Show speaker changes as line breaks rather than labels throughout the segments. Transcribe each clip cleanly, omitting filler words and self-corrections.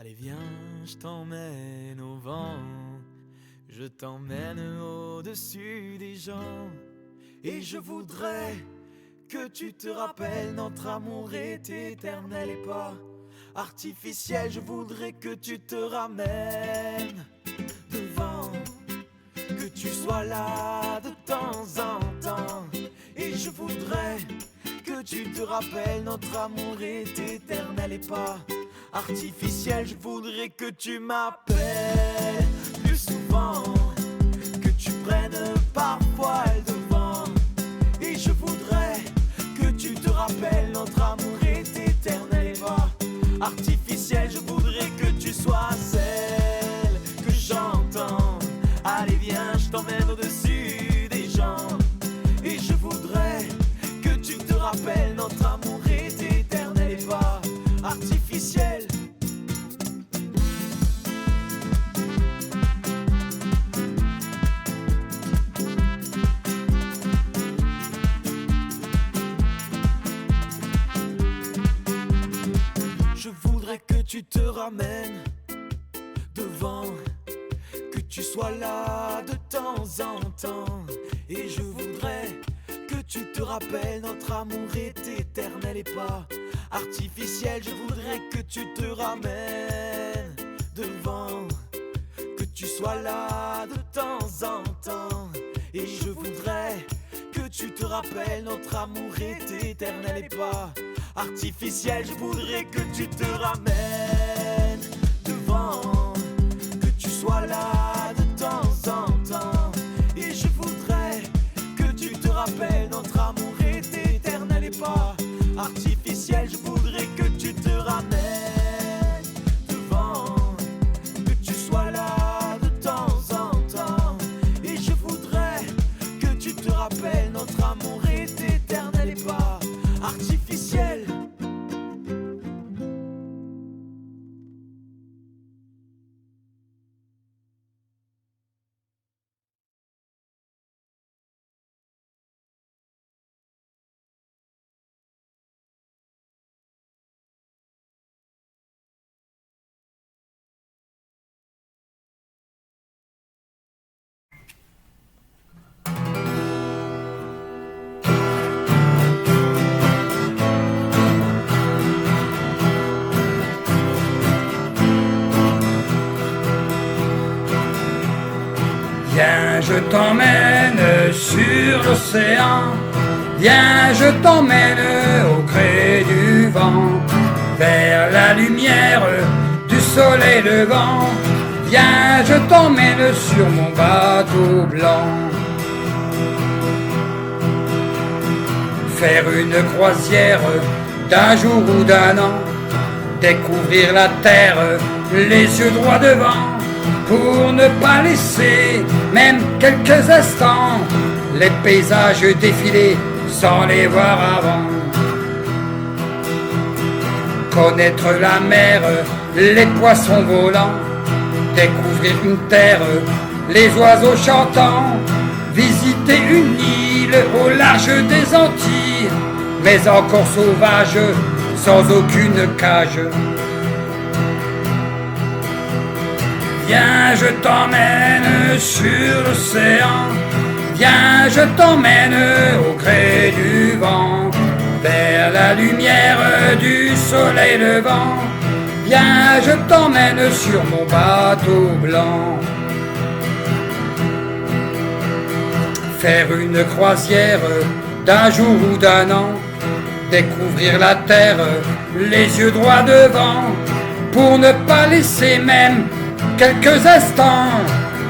Allez viens, je t'emmène au vent, je t'emmène au-dessus des gens. Et je voudrais que tu te rappelles, notre amour est éternel et pas artificiel. Je voudrais que tu te ramènes devant, que tu sois là de temps en temps. Et je voudrais que tu te rappelles, notre amour est éternel et pas artificiel. Je voudrais que tu m'appelles plus souvent, que tu prennes parfois le devant. Et je voudrais que tu te rappelles, notre amour est éternel et pas artificiel. Je voudrais que tu sois celle que j'entends. Allez viens, je t'emmène au-dessus des gens. Et je voudrais que tu te rappelles, notre amour est éternel et pas artificiel. Je voudrais que tu te ramènes devant, que tu sois là de temps en temps. Et je voudrais que tu te rappelles, notre amour est éternel et pas artificiel. Je voudrais que tu te ramènes devant, que tu sois là de temps en temps. Et je voudrais que tu te rappelles, notre amour est éternel et pas artificiel. Je voudrais que tu te ramènes devant, que tu sois là de temps en temps. Et je voudrais que tu te rappelles, notre amour est éternel et pas artificiel. Je voudrais que tu te ramènes devant, que tu sois là de temps en temps. Et je voudrais que tu te rappelles, notre amour est éternel et pas artificiel.
Viens, je t'emmène sur l'océan. Viens, je t'emmène au gré du vent, vers la lumière du soleil levant. Viens, je t'emmène sur mon bateau blanc. Faire une croisière d'un jour ou d'un an, découvrir la terre, les yeux droits devant, pour ne pas laisser même quelques instants les paysages défiler sans les voir avant. Connaître la mer, les poissons volants, découvrir une terre, les oiseaux chantants, visiter une île au large des Antilles, mais encore sauvage, sans aucune cage. Viens, je t'emmène sur l'océan. Viens, je t'emmène au gré du vent, vers la lumière du soleil levant. Viens, je t'emmène sur mon bateau blanc. Faire une croisière d'un jour ou d'un an, découvrir la terre, les yeux droits devant, pour ne pas laisser même quelques instants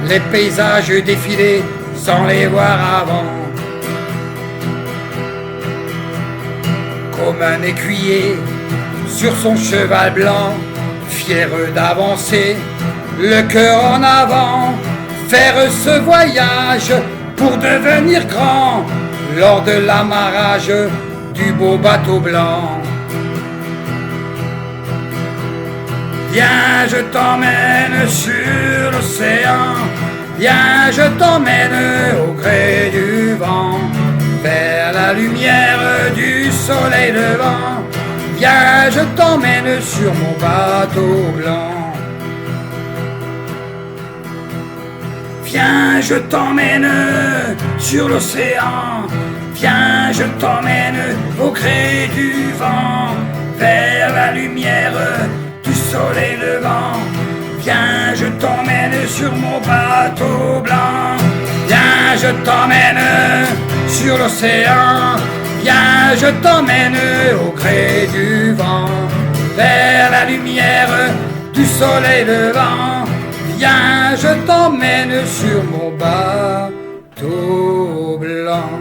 les paysages défiler sans les voir avant. Comme un écuyer sur son cheval blanc, fier d'avancer, le cœur en avant, faire ce voyage pour devenir grand lors de l'amarrage du beau bateau blanc. Viens, je t'emmène sur l'océan. Viens, je t'emmène au gré du vent, vers la lumière du soleil levant. Viens, je t'emmène sur mon bateau blanc. Viens, je t'emmène sur l'océan. Viens, je t'emmène au gré du vent, vers la lumière du soleil levant. Viens, je t'emmène sur mon bateau blanc. Viens, je t'emmène sur l'océan. Viens, je t'emmène au gré du vent, vers la lumière du soleil levant. Viens, je t'emmène sur mon bateau blanc.